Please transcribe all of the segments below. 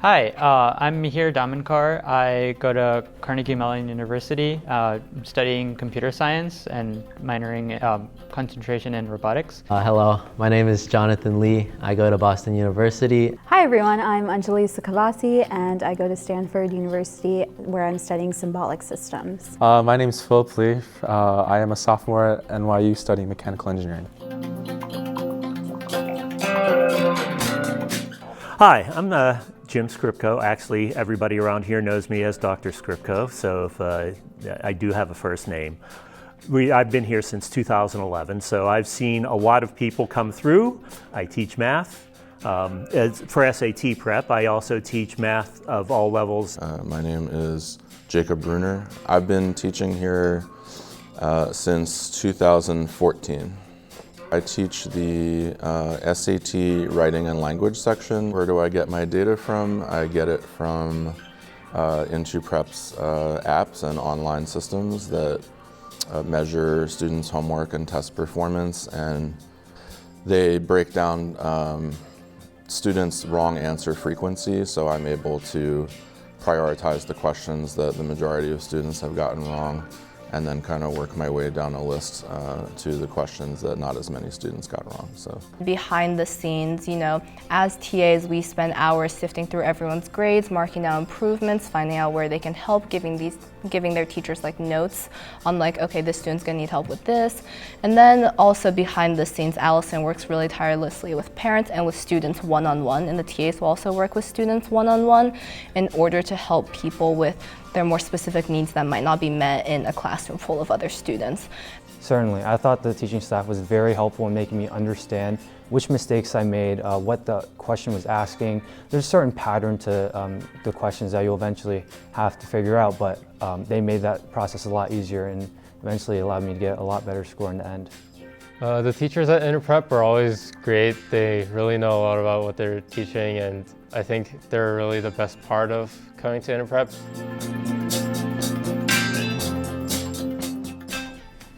Hi, I'm Mihir Damankar. I go to Carnegie Mellon University, studying computer science and minoring concentration in robotics. Hello, my name is Jonathan Lee. I go to Boston University. Hi everyone, I'm Anjali Sukhavasi and I go to Stanford University where I'm studying symbolic systems. My name is Philip Lee. I am a sophomore at NYU studying mechanical engineering. Hi, I'm Jim Skripko. Actually, everybody around here knows me as Dr. Skripko, so if, I do have a first name. I've been here since 2011, so I've seen a lot of people come through. I teach math. For SAT prep, I also teach math of all levels. My name is Jacob Bruner. I've been teaching here since 2014. I teach the SAT writing and language section. Where do I get my data from? I get it from IntoPrep's apps and online systems that measure students' homework and test performance, and they break down students' wrong answer frequency, so I'm able to prioritize the questions that the majority of students have gotten wrong, and then kind of work my way down a list to the questions that not as many students got wrong. So behind the scenes, as TAs, we spend hours sifting through everyone's grades, marking down improvements, finding out where they can help, giving their teachers notes on okay, this student's gonna need help with this. And then also behind the scenes, Allison works really tirelessly with parents and with students one-on-one, and the TAs will also work with students one-on-one in order to help people with their more specific needs that might not be met in a classroom full of other students. Certainly. I thought the teaching staff was very helpful in making me understand which mistakes I made, what the question was asking. There's a certain pattern to the questions that you'll eventually have to figure out, but they made that process a lot easier and eventually allowed me to get a lot better score in the end. The teachers at IntoPrep are always great. They really know a lot about what they're teaching, and I think they're really the best part of coming to IntoPrep.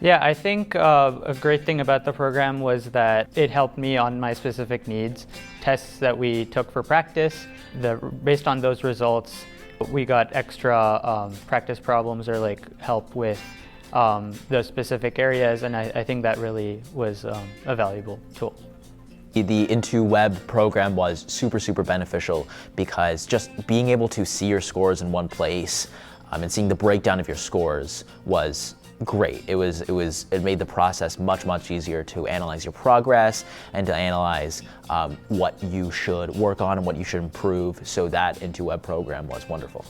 Yeah, I think a great thing about the program was that it helped me on my specific needs. Tests that we took for practice, based on those results, we got extra practice problems or help with those specific areas, and I think that really was a valuable tool. The IntoWeb program was super beneficial because just being able to see your scores in one place and seeing the breakdown of your scores was great. It made the process much easier to analyze your progress and to analyze what you should work on and what you should improve. So that IntoWeb program was wonderful.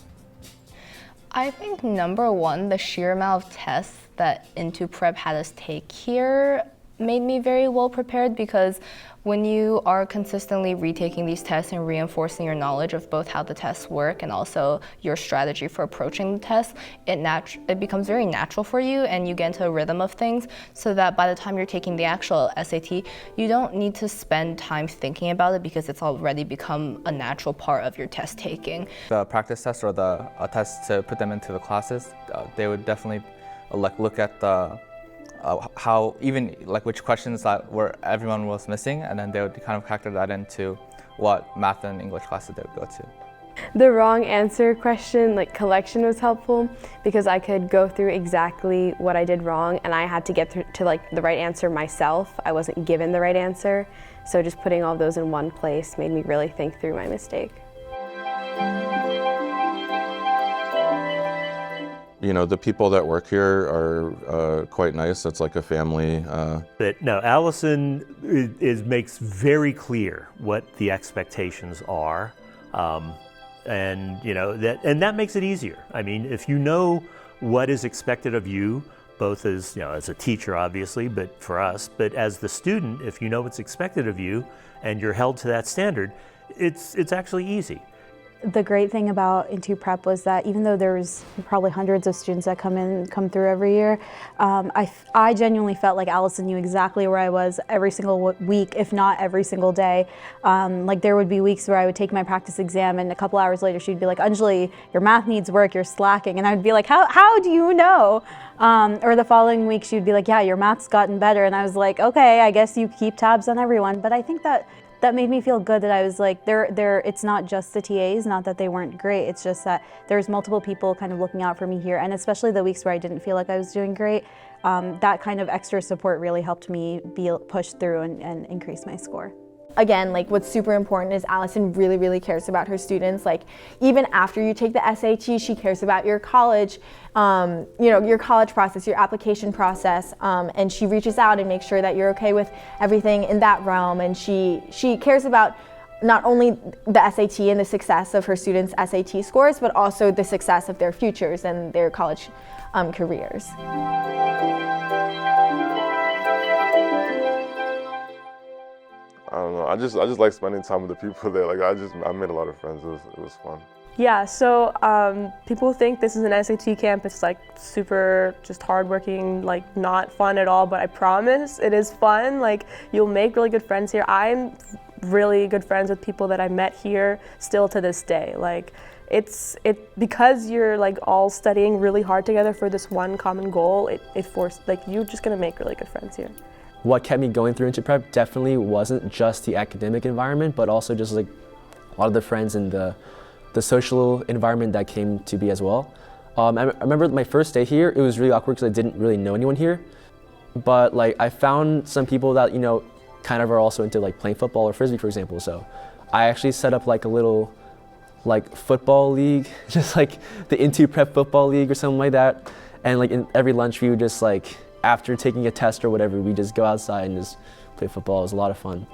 I think number one, the sheer amount of tests that IntoPrep had us take here made me very well prepared, because when you are consistently retaking these tests and reinforcing your knowledge of both how the tests work and also your strategy for approaching the tests, it becomes very natural for you and you get into a rhythm of things, so that by the time you're taking the actual SAT, you don't need to spend time thinking about it because it's already become a natural part of your test taking. The practice tests or the tests to put them into the classes, they would definitely look at the how which questions that everyone was missing, and then they would kind of factor that into what math and English classes they would go to. The wrong answer question collection was helpful because I could go through exactly what I did wrong, and I had to get to the right answer myself. I wasn't given the right answer, so just putting all those in one place made me really think through my mistake. The people that work here are quite nice. It's like a family. But no, Allison makes very clear what the expectations are, and that makes it easier. I mean, if you know what is expected of you, both as as a teacher, obviously, but for us, but as the student, if you know what's expected of you and you're held to that standard, it's actually easy. The great thing about IntoPrep was that even though there's probably hundreds of students that come through every year, I genuinely felt like Allison knew exactly where I was every single week, if not every single day. There would be weeks where I would take my practice exam and a couple hours later she'd be like, "Anjali, your math needs work, you're slacking." And I'd be like, how do you know? Or the following week she'd be like, "Yeah, your math's gotten better." And I was like, okay, I guess you keep tabs on everyone. But I think that that made me feel good that I was like, it's not just the TAs, not that they weren't great, it's just that there's multiple people kind of looking out for me here, and especially the weeks where I didn't feel like I was doing great, that kind of extra support really helped me be pushed through and increase my score. Again, like what's super important is Allison really, really cares about her students. Like even after you take the SAT, she cares about your college, your college process, your application process, and she reaches out and makes sure that you're okay with everything in that realm. And she cares about not only the SAT and the success of her students' SAT scores, but also the success of their futures and their college careers. I don't know. I just like spending time with the people there. Like I made a lot of friends. It was fun. Yeah. So people think this is an SAT camp. It's like super just hardworking, like not fun at all. But I promise it is fun. Like you'll make really good friends here. I'm really good friends with people that I met here still to this day. Like it's because you're like all studying really hard together for this one common goal. It forced like you're just gonna make really good friends here. What kept me going through Interprep definitely wasn't just the academic environment, but also just like a lot of the friends and the social environment that came to be as well. I remember my first day here, it was really awkward because I didn't really know anyone here. But like I found some people that, kind of are also into like playing football or Frisbee, for example. So I actually set up like a little like football league, just like the Interprep football league or something like that. And like in every lunch we would just like, after taking a test or whatever, we just go outside and just play football. It was a lot of fun.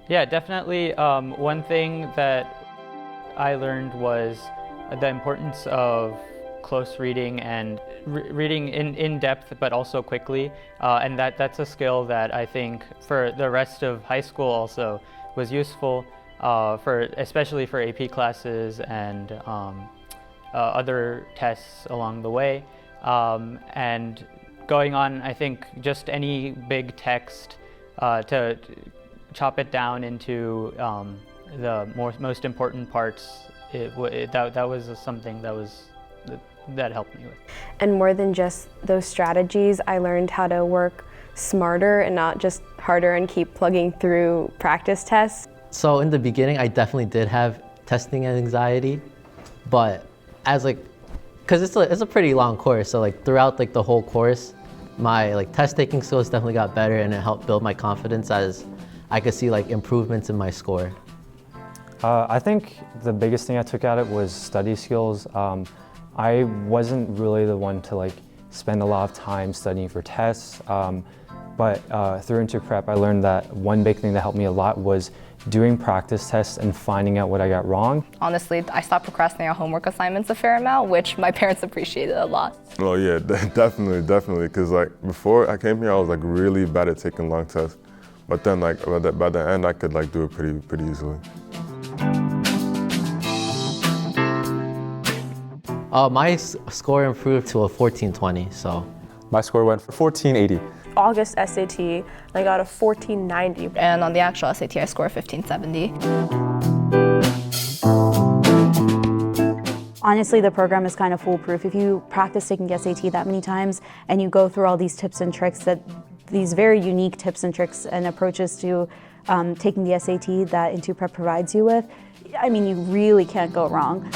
Yeah, definitely. One thing that I learned was the importance of close reading and reading in depth, but also quickly. And that's a skill that I think for the rest of high school also was useful, especially for AP classes and other tests along the way. And going on, I think just any big text, to chop it down into the most important parts, that was something that helped me with. And more than just those strategies, I learned how to work smarter and not just harder and keep plugging through practice tests. So in the beginning, I definitely did have testing anxiety, but because it's a pretty long course, so like throughout like the whole course, my like test taking skills definitely got better, and it helped build my confidence as I could see like improvements in my score. I think the biggest thing I took out of it was study skills. I wasn't really the one to like spend a lot of time studying for tests, but through Interprep I learned that one big thing that helped me a lot was doing practice tests and finding out what I got wrong. Honestly, I stopped procrastinating on homework assignments a fair amount, which my parents appreciated a lot. Oh yeah, definitely, because like before I came here, I was like really bad at taking long tests, but then like by the end, I could like do it pretty easily. My score improved to a 1420, so. My score went for 1480. August SAT, I got a 1490. And on the actual SAT, I scored 1570. Honestly, the program is kind of foolproof. If you practice taking the SAT that many times and you go through all these tips and tricks, these very unique tips and tricks and approaches to taking the SAT that Interprep provides you with, I mean, you really can't go wrong.